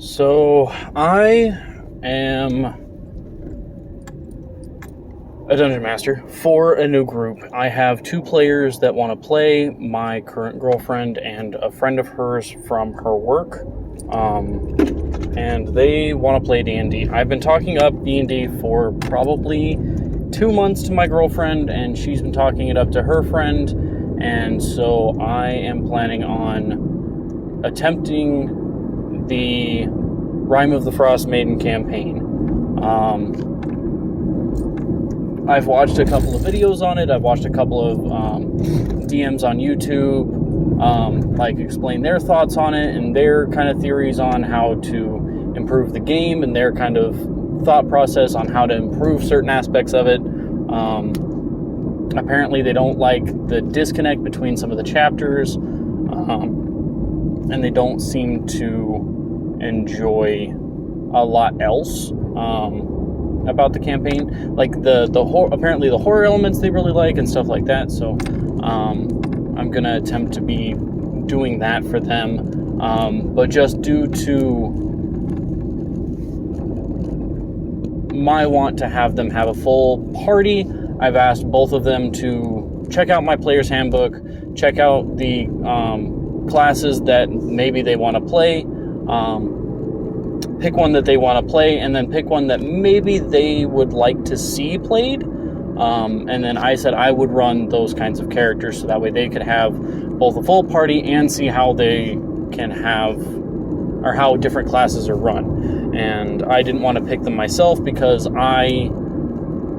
So, I am a dungeon master for a new group. I have two players that want to play, my current girlfriend and a friend of hers from her work. And they want to play D&D. I've been talking up D&D for probably 2 months to my girlfriend, and she's been talking it up to her friend. And so I am planning on attempting the Rime of the Frost Maiden campaign. I've watched a couple of videos on it. I've watched a couple of DMs on YouTube, explain their thoughts on it and their kind of theories on how to improve the game and their kind of thought process on how to improve certain aspects of it. Apparently they don't like the disconnect between some of the chapters, and they don't seem to enjoy a lot else about the campaign. Like apparently the horror elements they really like and stuff like that. So I'm gonna attempt to be doing that for them, but just due to my want to have them have a full party, I've asked both of them to check out my player's handbook, check out the classes that maybe they want to play, pick one that they want to play, and then pick one that maybe they would like to see played. And then I said I would run those kinds of characters so that way they could have both a full party and see how they can have, or how different classes are run. And I didn't want to pick them myself because I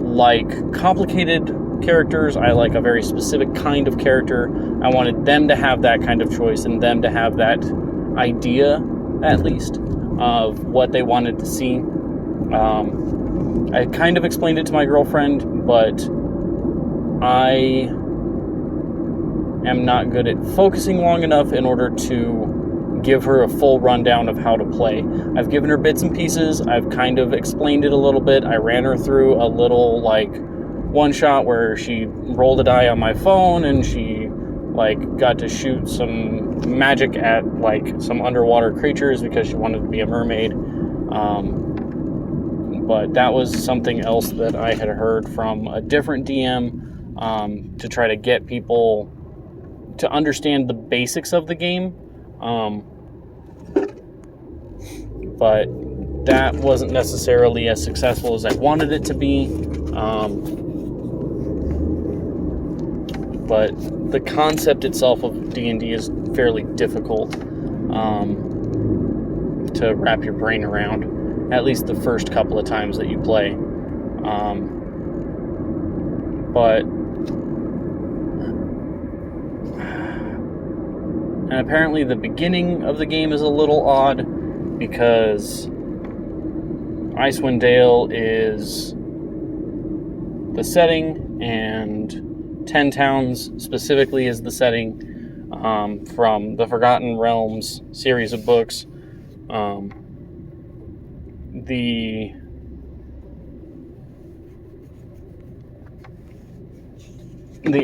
like complicated characters. I like a very specific kind of character. I wanted them to have that kind of choice and them to have that idea, at least, of what they wanted to see. I kind of explained it to my girlfriend, but I am not good at focusing long enough in order to give her a full rundown of how to play. I've given her bits and pieces. I've kind of explained it a little bit. I ran her through a little, one shot where she rolled a die on my phone and she, got to shoot some magic at, some underwater creatures because she wanted to be a mermaid. But that was something else that I had heard from a different DM to try to get people to understand the basics of the game. But that wasn't necessarily as successful as I wanted it to be. But the concept itself of D&D is fairly difficult to wrap your brain around, at least the first couple of times that you play. And apparently the beginning of the game is a little odd because Icewind Dale is the setting and 10 Towns specifically is the setting from the Forgotten Realms series of books. The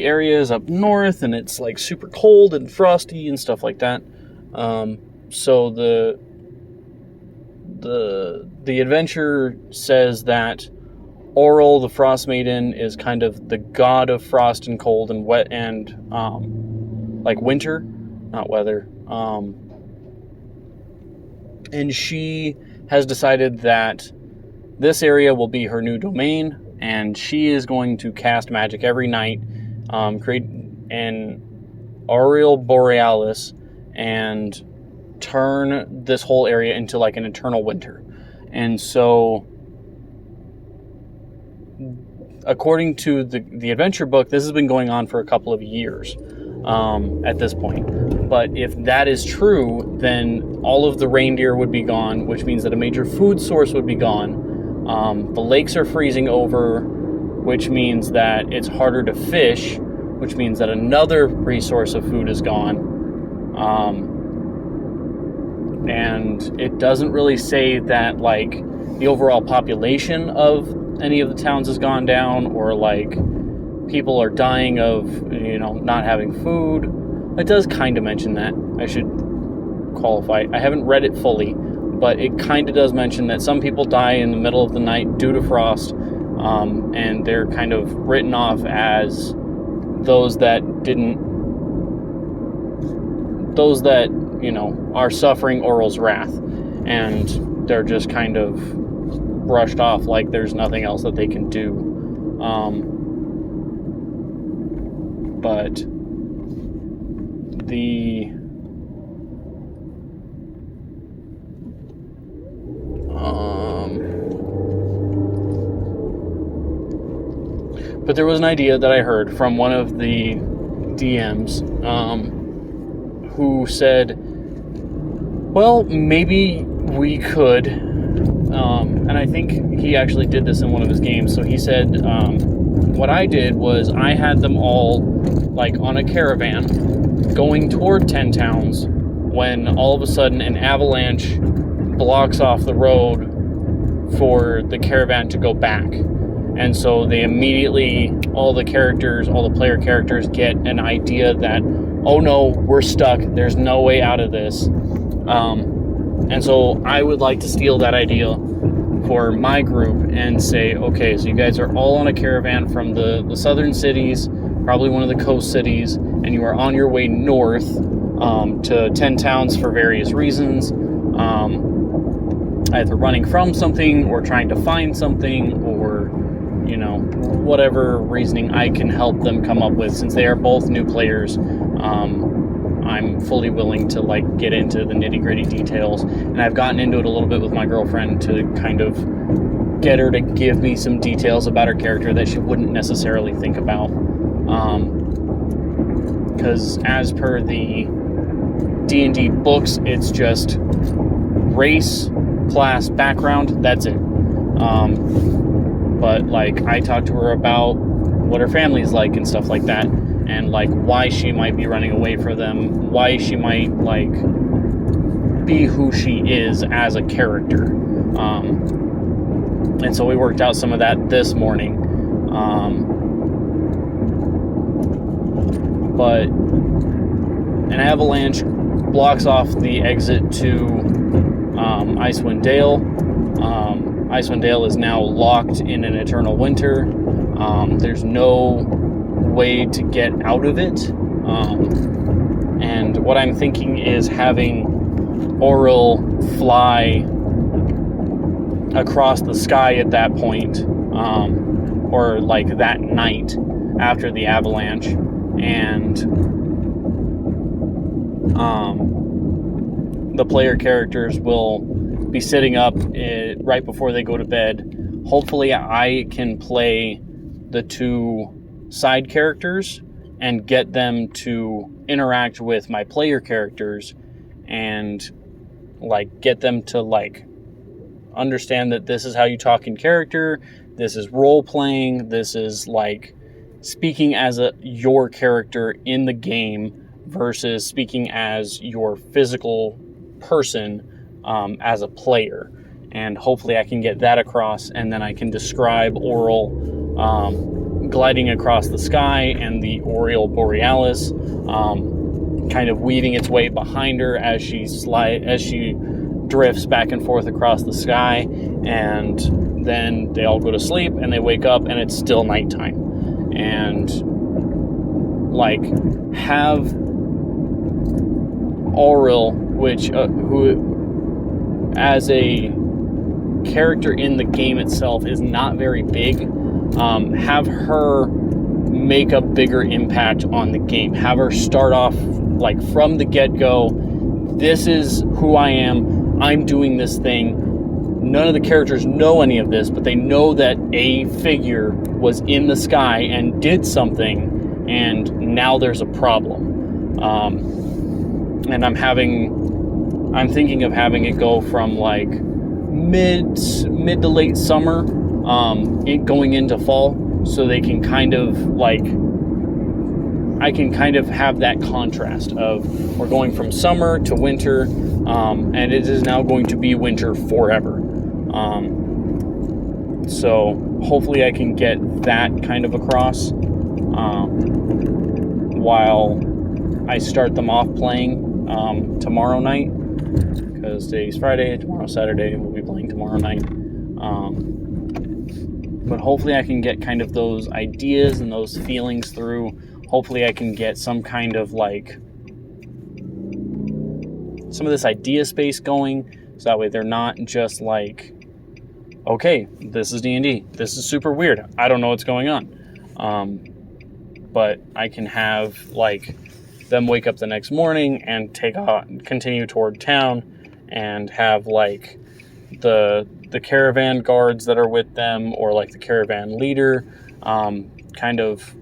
area is up north and it's super cold and frosty and stuff like that. So the adventure says that Auril, the Frost Maiden, is kind of the god of frost and cold and wet and winter, not weather. And she has decided that this area will be her new domain, and she is going to cast magic every night, create an Auril Borealis, and turn this whole area into an eternal winter. And so, according to the adventure book, this has been going on for a couple of years at this point. But if that is true, then all of the reindeer would be gone, which means that a major food source would be gone. The lakes are freezing over, which means that it's harder to fish, which means that another resource of food is gone. And it doesn't really say that the overall population of any of the towns has gone down, or people are dying of not having food. It does kind of mention that. I should qualify. I haven't read it fully, but it kind of does mention that some people die in the middle of the night due to frost, and they're kind of written off as those that, are suffering Aurel's wrath, and they're just kind of brushed off like there's nothing else that they can do. But there was an idea that I heard from one of the DMs, who said, well, maybe we could, and I think he actually did this in one of his games. So he said, what I did was I had them all like on a caravan going toward 10 towns, when all of a sudden an avalanche blocks off the road for the caravan to go back. And so they immediately, all the player characters get an idea that, oh no, we're stuck, there's no way out of this. And so I would like to steal that idea for my group and say, okay, so you guys are all on a caravan from the southern cities, probably one of the coast cities, and you are on your way north to 10 towns for various reasons, either running from something or trying to find something, or whatever reasoning I can help them come up with. Since they are both new players, I'm fully willing to get into the nitty-gritty details, and I've gotten into it a little bit with my girlfriend to kind of get her to give me some details about her character that she wouldn't necessarily think about, because as per the D&D books, it's just race, class, background, that's it. But I talked to her about what her family's like and stuff like that, and why she might be running away from them, why she might be who she is as a character. And so we worked out some of that this morning. But an avalanche blocks off the exit to Icewind Dale. Icewind Dale is now locked in an eternal winter. There's no way to get out of it. And what I'm thinking is having Aurel fly across the sky at that point, or that night after the avalanche, and the player characters will be sitting up right before they go to bed. Hopefully I can play the two side characters and get them to interact with my player characters, and get them to understand that this is how you talk in character, this is role playing, this is speaking as your character in the game versus speaking as your physical person as a player. And hopefully I can get that across, and then I can describe Aurel gliding across the sky and the Aurora Borealis kind of weaving its way behind her as she drifts back and forth across the sky, and then they all go to sleep and they wake up and it's still nighttime. And have Aurel, who as a character in the game itself is not very big, have her make a bigger impact on the game. Have her start off from the get-go, this is who I am, I'm doing this thing. None of the characters know any of this, but they know that a figure was in the sky and did something, and now there's a problem. And I'm thinking of having it go from mid to late summer, going into fall, so they can kind of I can kind of have that contrast of we're going from summer to winter, and it is now going to be winter forever. So hopefully I can get that kind of across while I start them off playing tomorrow night, because today's Friday, tomorrow's Saturday, we'll be playing tomorrow night. But hopefully I can get kind of those ideas and those feelings through. Hopefully I can get some kind of like some of this idea space going, so that way they're not just like, okay, this is D&D, this is super weird, I don't know what's going on. But I can have like them wake up the next morning and continue toward town, and have like the caravan guards that are with them, or like the caravan leader, kind of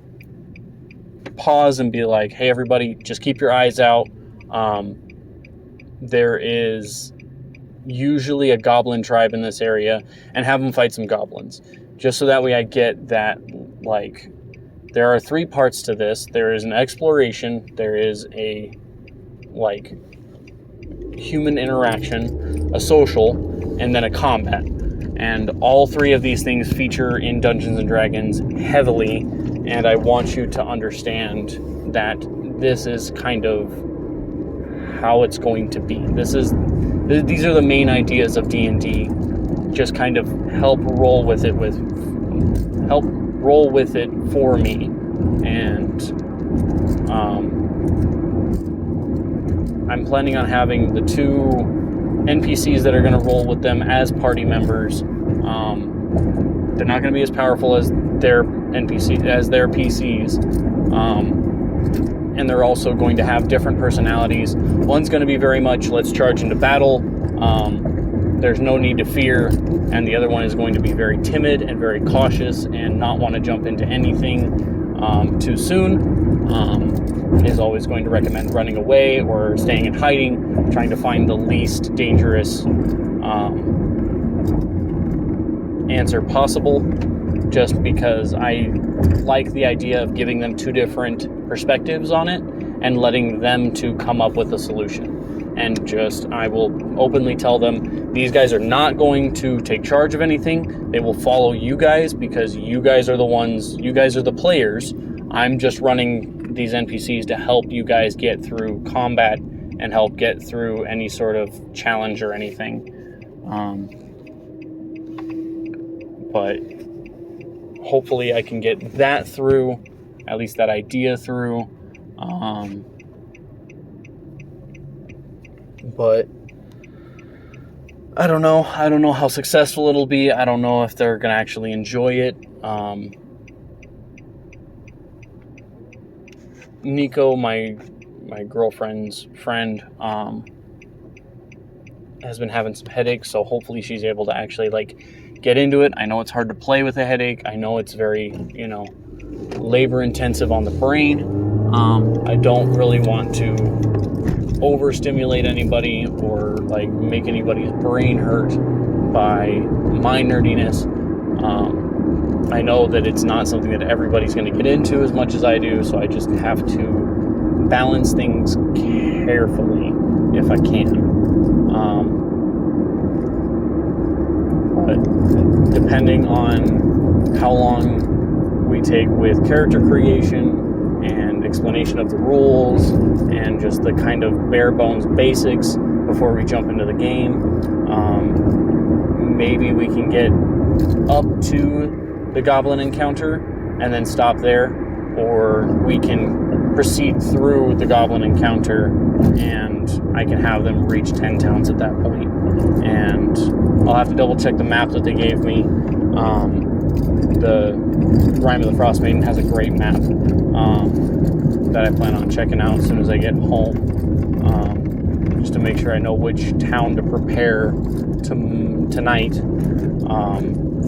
pause and be like, hey everybody, just keep your eyes out. There is usually a goblin tribe in this area, and have them fight some goblins, just so that way I get that, like, there are 3 parts to this. There is an exploration, there is a like human interaction, a social, and then a combat. And all 3 of these things feature in Dungeons & Dragons heavily, and I want you to understand that this is kind of how it's going to be. These are the main ideas of D&D. Just kind of help roll with it for me. And I'm planning on having the 2 NPCs that are going to roll with them as party members. They're not going to be as powerful as their PCs, and they're also going to have different personalities. One's going to be very much, let's charge into battle, there's no need to fear, and the other one is going to be very timid and very cautious and not want to jump into anything too soon. Is always going to recommend running away or staying in hiding, trying to find the least dangerous answer possible, just because I like the idea of giving them 2 different perspectives on it and letting them to come up with a solution. And I will openly tell them, these guys are not going to take charge of anything. They will follow you guys because you guys are the players. I'm just running these NPCs to help you guys get through combat and help get through any sort of challenge or anything. But hopefully I can get that through, at least that idea through. But I don't know how successful it'll be. I don't know if they're going to actually enjoy it. Nico, my girlfriend's friend, has been having some headaches, so hopefully she's able to actually like get into it. I know it's hard to play with a headache. I know it's very, labor intensive on the brain. I don't really want to overstimulate anybody or like make anybody's brain hurt by my nerdiness. I know that it's not something that everybody's going to get into as much as I do, so I just have to balance things carefully if I can. But depending on how long we take with character creation and explanation of the rules and just the kind of bare bones basics before we jump into the game, maybe we can get up to the goblin encounter and then stop there, or we can proceed through the goblin encounter and I can have them reach 10 towns at that point. And I'll have to double check the map that they gave me. The Rime of the Frost Maiden has a great map that I plan on checking out as soon as I get home, just to make sure I know which town to prepare tonight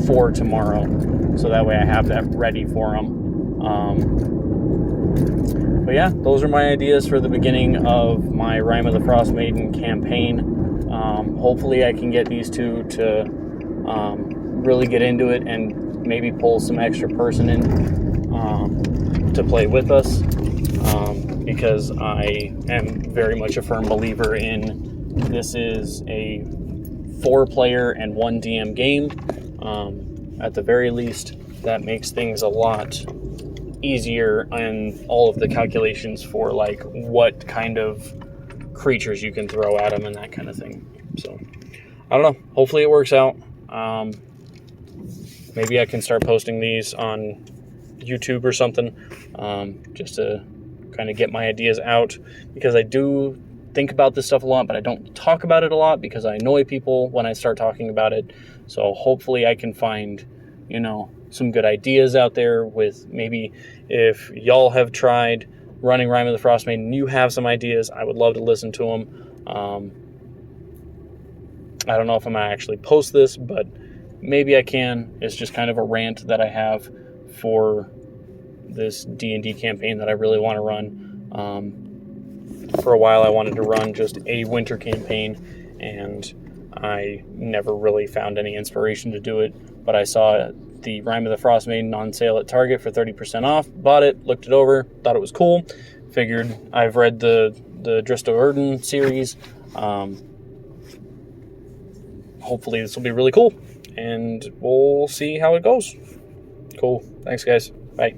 for tomorrow, so that way I have that ready for them. But yeah, those are my ideas for the beginning of my Rime of the Frost Maiden campaign. Hopefully I can get these 2 to really get into it and maybe pull some extra person in to play with us, because I am very much a firm believer in this is a 4-player and 1 DM game. At the very least, that makes things a lot easier and all of the calculations for like what kind of creatures you can throw at them and that kind of thing. So I don't know. Hopefully it works out. Maybe I can start posting these on YouTube or something, just to kind of get my ideas out, because I do think about this stuff a lot, but I don't talk about it a lot because I annoy people when I start talking about it. So hopefully I can find, some good ideas out there with, maybe if y'all have tried running Rime of the Frost Maiden and you have some ideas, I would love to listen to them. I don't know if I'm going to actually post this, but maybe I can. It's just kind of a rant that I have for this D&D campaign that I really want to run. For a while I wanted to run just a winter campaign, and I never really found any inspiration to do it, but I saw the Rime of the Frost Maiden on sale at Target for 30% off, bought it, looked it over, thought it was cool, figured I've read the Dristo Erden series. Hopefully this will be really cool, and we'll see how it goes. Cool. Thanks, guys. Bye.